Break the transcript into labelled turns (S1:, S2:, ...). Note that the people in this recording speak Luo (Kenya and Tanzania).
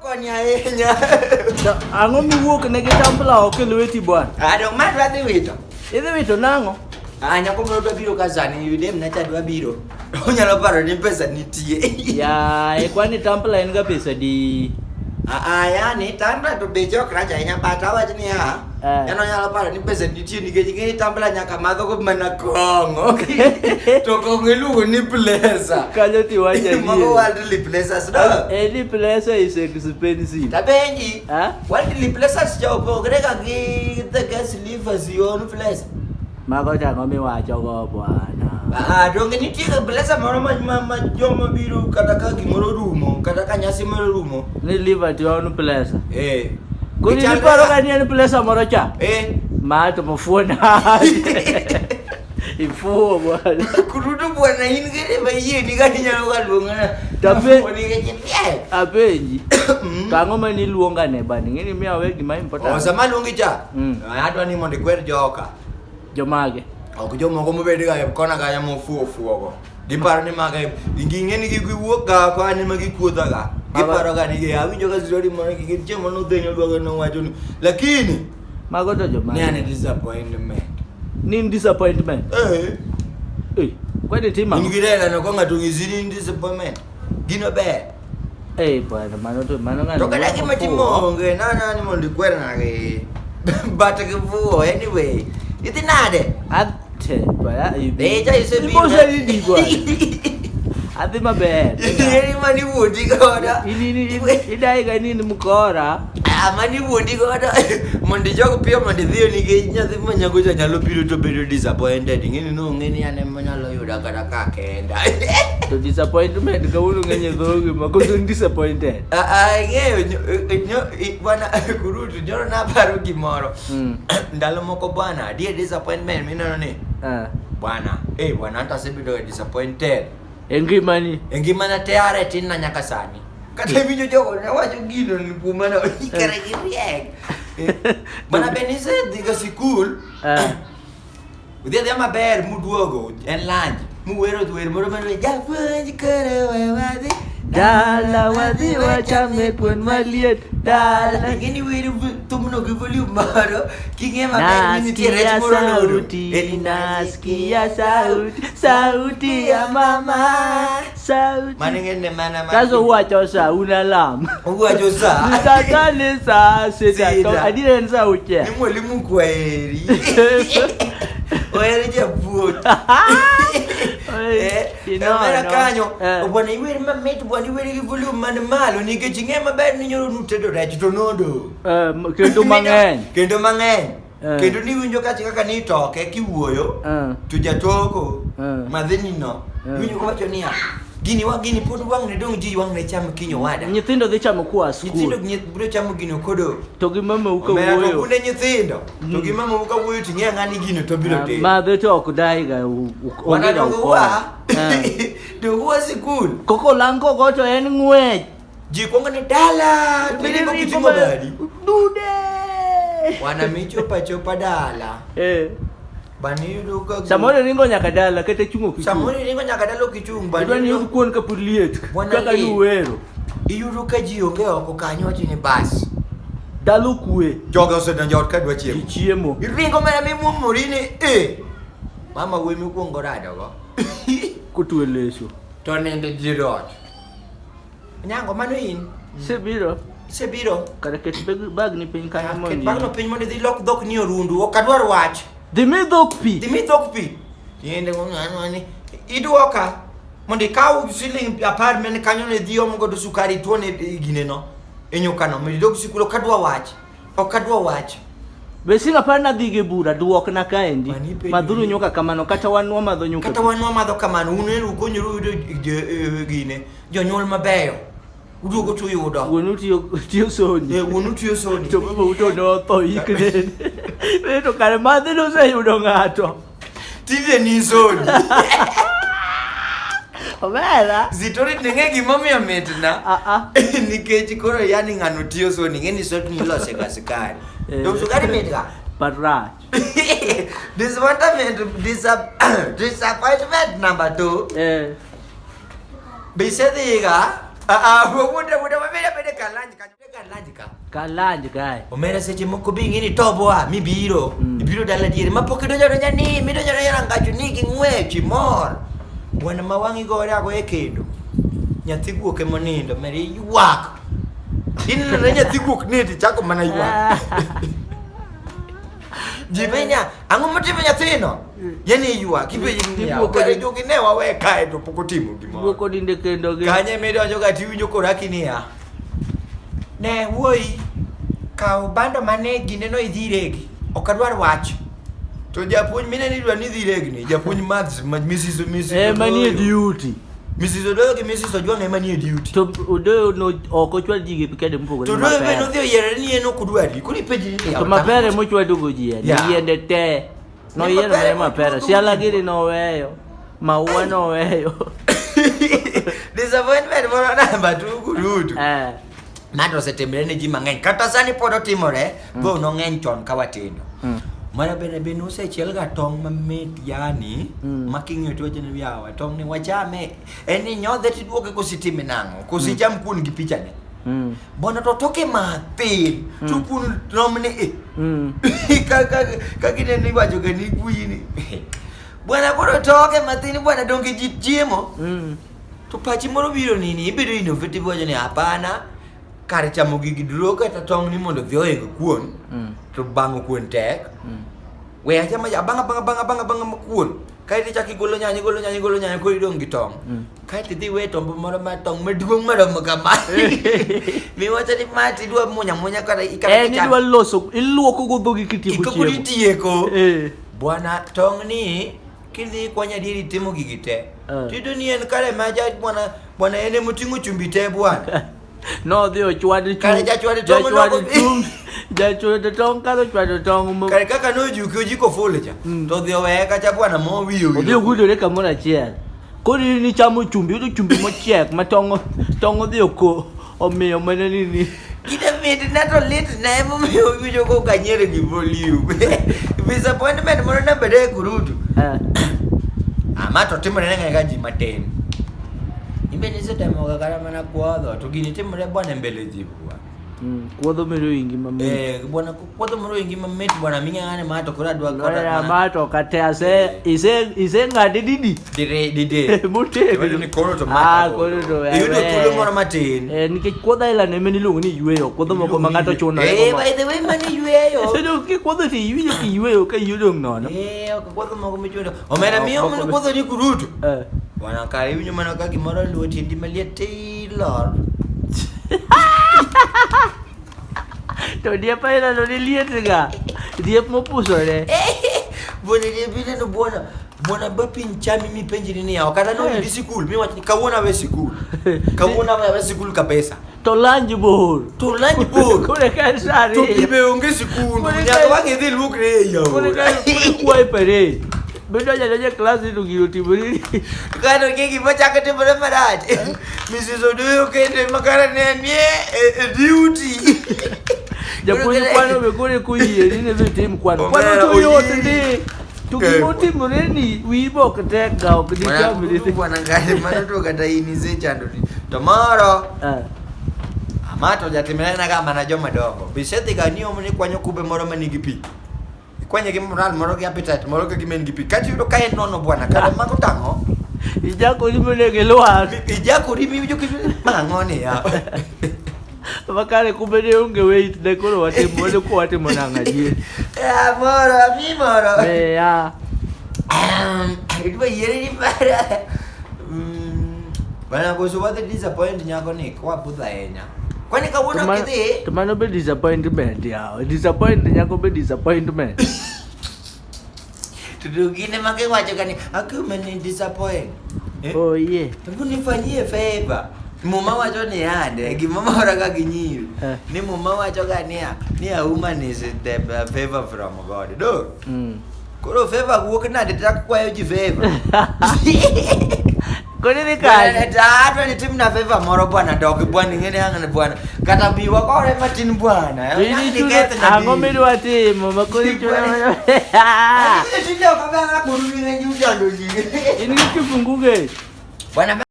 S1: konya ahinya.
S2: Ang'o miwuok ne gi tambla ok e lweti bwana?
S1: Dong madwa dhi wito.
S2: Idhi wito nang'o?
S1: Nyako moro dwa biro ka sani, yudem na cha dwa biro. Onyalo paro ni pesa nitie.
S2: Yaye, kwani tambla en ga pesa di?
S1: Yani tambla to beche ok rach ahinya, but awach ni en onyalo paro ni pesa nitie nikech ing'e ni tambla nyaka madho go mana kong'o. To kong'o iluongo ni plesa.
S2: Kanyo tiwacho ni.
S1: Mago worldly plesas do.
S2: Any pleasure is expensive.
S1: Tabenji. Worldly plesas cha opogre ka gi the gas livers yon plesa.
S2: Mago chang'o miwacho go bwana?
S1: Donge nitie ka plesa moro ma joma biro kata ka gimoro rumo, kata ka nyasi moro rumo.
S2: Ni liver yon plesa. Kuni
S1: Ichal-
S2: ni paro ka ni en plesa moro cha? Ma to mofuona. Ifuo bwana.
S1: Kurudu bwana in gere ba yie ni ka nyalo ka luonga.
S2: Tabe-
S1: Oni ke chipie.
S2: Apenji. Kang'o mani luonga ne bani? Ng'eni miya we gima important.
S1: Sama luongi cha. Adwa ni mondo ikwer joka.
S2: Jomage.
S1: Ok jomoko mobed ga kona kanya mofuo go. Giparo ni maga ing'e ni giwuok ga koni ma gikuodha ga. Giparo ga ni awinjo ka story moro gi chiemo no dhenyo dwago no wacho ni. Lakini
S2: Mago to jomage.
S1: ni an disappointment.
S2: Nin disappointment. Kwani tima?
S1: In girela no ko ng'ato ng'isi ni disappointment. Gino ber.
S2: Bwana mano ng'ano.
S1: To kada gima timonge na ni mondo ikwer nage. But givuo anyway. Iti nade?
S2: Ate bwana
S1: Beja isebiro.
S2: Ipo sali di bwana. Ate maber.
S1: Ini mani wuodi goda.
S2: Ini idai ga nini mukora.
S1: Mani wuodi goda. Mondo jogo piyo mondo dhiyo nikech nyathi ma nyago cha nyalo biro to bedo disappointed. Ing'eni no ng'eni ane manyalo yuda kata ka kenda.
S2: To disappointment kawuono ng'enye dhogi mako son disappointed.
S1: Ng'eyo bwana kurutu joro naparo gimoro. Ndalo moko bwana die disappointment mineno ni. Bwana bwana anta asebedo disappointed.
S2: Engimani.
S1: Engimana teare tin na nyaka sani. Kata winjo jogo ne wacho gino ni kumana ikare gi riek. Bwana Benise dhiga sikul. Udhi maber muduogo en lunch. Muwero wer moro mano japuonj koro we wadhi.
S2: Dala wadhi wachame kuon maliet. Dala.
S1: Ng'eni wer thumno gi volume moro. King'e maber ni nitie rech moro nono.
S2: Nasikia sauti ya mama. Sauti.
S1: Mane ng'ene mana.
S2: Kaso huwacho sa una lam.
S1: Huwacho sa.
S2: Nikakane sa sita. Adire ni sa uche.
S1: Ni mwalimu kwaheri. Oheri japuonj. Kamera kanyo. Bwana iwer mamit bwana iwer gi volume man malo nikech ing'e maber ni nyoro nutedo rech to nodo.
S2: Kendo mang'eny.
S1: Kendo niwinjo kaka ni toke kiwuoyo. To jatoko. Madhini no. Winjo wacho niya. Gini pod wang' ne dong ji wang' ne cham kinyo wada.
S2: Nyithindo dhi chamo kwa skul.
S1: Nyithindo biro chamo gino kodo.
S2: To gi mama uka wuoyo.
S1: Mera to kune nyithindo. To gi mama uka wuoyo ting'e ng'ani gino to biro te.
S2: Madhe to ok dai ga
S1: Wana dongo wa. To huwa sikul.
S2: Koko lango go to en ng'wech.
S1: Ji kwongo ni dala. Pili ko kitingo badi.
S2: Dude.
S1: Wana michopa dala. Bani yudo ka
S2: Samoro ringo nyaka dala kata chungo kichung.
S1: Samoro ringo nyaka dala kichung bani.
S2: Idwani yudo kuon ka puliet. Kaka luwero.
S1: Iyudo ka ji onge oko kanyo ni bas.
S2: Dalo kue.
S1: Joga osedonjo ot ka dwa chiemo.
S2: Chiemo.
S1: Iringo mana mimuomori ni mama we mikwongo rado go.
S2: Kutwe leso.
S1: To nende jirot. Nyango mano in. Sebiro.
S2: Kara ket bag ni piny kanyo mondi.
S1: Ket bag no piny mondi dhi lok dhok ni orundu. Ok adwar wach.
S2: Dimi dhok pi.
S1: Yende ng'ano ni. Idwoka. Mondi ikaw siling apartment kanyo ne dhi omo godo sukari tuone gine no. Enyokano. Mondi dok sikul ok adwar wach. Ok adwar wach.
S2: Be singa parna dhige bura duok na kaendi. Madhuru nyoka kamano kata wanwa madho nyoka.
S1: Kata wanwa madho kamano uneru konyoru yudo gine. Jonyuol mabeyo. Uduogo to yudo.
S2: Wuonu tiyo soni.
S1: Wuonu tiyo soni.
S2: To baba uto no tho ikne. To kare madhe no se yudo ng'ato.
S1: Tinde ni soni.
S2: Omera.
S1: Zitori neng'e gimomiyo mitna. Nikech koro yani ng'ano tiyo soni. Ng'eni soni ilose ga sukari. To sukari mitga.
S2: Parach.
S1: Disappointment number 2. Bisedhiga Buda mabeda bede kalanji ka.
S2: Kalanji kai.
S1: Omera seche moko bingini toboa mibiro. Ibiro dala diere mapoke donjo ni mi donjo rangachu nigi ngwechi mor. Bwana mawangi gore ago ekendo. Nyathi guok emonindo meri ywak. Inne nyathi guok neti chako mana ywak. Jibenya ango motimo nyathino. Yani ywak ibe yinia. Kare jogi ne wawe kae to pok otimo gimoro.
S2: Guoko dinde kendo gi.
S1: Kanye midonjo ga tiwinjo korakinia. Ne wuoi kaw bando mane gineno idhiregi. Ok adwar wach. To japuonj mine ni dwa ni dhiregni, japuonj maths Mrs.
S2: Manie duty.
S1: Mrs. Odoyo gi Mrs. Ojwang ema nie duty.
S2: To Odoyo no ok ochwal ji gi pikede mpogore.
S1: To Odoyo be nodhi oyiere ni en ok odwari. Kuri penji ni.
S2: To mapere mochwado go ji. Yiende te. No yiende ne mapere. Siala giri no weyo. Maua no weyo.
S1: Disappointment moro namba tu kudutu. Mato setembre ne ji mang'eny. Kata sani pod otimore, bo no ng'eny chon ka watindo. Mana bene osechiel ga tong' mamit yani making'yo to wachene yawa tong' ni wachame en ni nyodhe tiduoke kositime nang'o kosicham kuon gi pichane bona to toke mathin to kuon romne ka gineni wacho ga ni kuini bwana koro toke mathin bwana donge ji chiemo to pachi moro biro nini ibedo innovative wachone hapana kare chamo gigi duro kata tong' ni mondo dhi oego kuon to bang'o kuon tek we aja ma banga kuon kai ti chaki golo nyanya ko idong gi tong kai ti dhi we tombo moro ma tong maduong' maromo kama mi wacha ni mati dwa munya kata ikata
S2: ni dwa loso iluoko go dhogi kitieko
S1: chiemo ikopuri tieko bwana tong' ni kidhi kwanya diri timo gigi te tido ni en kare ma ja bwana ene muting'o chumbi te bwana
S2: no dhi ochwad
S1: kare jachwad tong'
S2: Jachwado tong' kalo chwado tong'
S1: kare kaka nojuki ojiko fule cha to dhi oweya kacha bwana mo wiyo
S2: odhi ogudore kamoro achiel koro ni chamo chumbi yudo chumbi mochiek ma tong' odhi oko omiyo mana nini
S1: gida mit na to lit na emo miyo wiyo go kanyere gi volume disappointment moro na bede kurutu ama to timore ng'e ga ji matin imbe ni setemo kaka mana kuodho to gini timore bwana mbele ji bwana
S2: kuodho mero ingi mamit
S1: bwana kuodho mero ingi mamit bwana ming'ane mato kora dwa
S2: kora mato kate ise ng'ade
S1: dide
S2: mutego
S1: ni koro to mato
S2: koro to
S1: yudo thuolo moro matin
S2: nikech kuodho aila ne meni luongo ni yweyo kuodho moko ma ng'ato chuno
S1: by the way mani yweyo
S2: sedo ki kuodho ti yweyo ki yweyo ka yudo nono
S1: ok kuodho moko michuno omera miyo mano kuodho ni kurutu bwana kare winyo mana ka gimoro luoti ndi maliet Taylor
S2: to dia pa ila no liet ga dia mopusore
S1: bwana dia bile no bwana bapin chami mi penjiri ni ya kata no di sikul mi wachni kawona we sikul kabisa
S2: to lanji bor kore kan sare
S1: to ibe onge sikul nyaka wange dhi lukre yo
S2: kore kwai pare bedo ya klasi tu giro tiburi
S1: kano kiki pochaka tibure marach Mrs. Odoyo kende makara ne duty
S2: japuonj kwano be kore kuyiye ni ne vitim kwano to yote ndi tukimoti mureni wibo kete ga ok di kamri
S1: bwana ngale mano to kata ini se chando tomorrow amato jatimena kama na joma dongo biseti ganio mni kwanyo kube moro manigi pi kwanye gi moral moro gi appetite moro gi men gi pi kati yudo kae nono bwana kale mago tango
S2: ijako limene ge loa
S1: ijako rimi jo ki mangone ya
S2: bakare kubede unge wait de koro wate mole ko wate monanga ji
S1: ya moro
S2: ya
S1: itwa yere ni para bana go so wate disappoint nyako ni kwa budha enya kwani kawona kidhi
S2: to mano be disappointment ya nyako be disappointment
S1: tudugine make wacho kani akumeni disappoint
S2: oh yeah
S1: nifanyie favor mama wacho ni ande gimama oraga ginyiri ni mama wacho ga ni a woman is the favor from God do koro favor wuok nade tak kwayo ji favor
S2: kone ni kaje
S1: tatu ni timu na favor moro bwana dog bwana ngene hanga bwana kata biwa kore matin bwana
S2: ango medo ati mama kore chuna
S1: sio kama kurudi nje ujando ji
S2: ini kifunguke
S1: bwana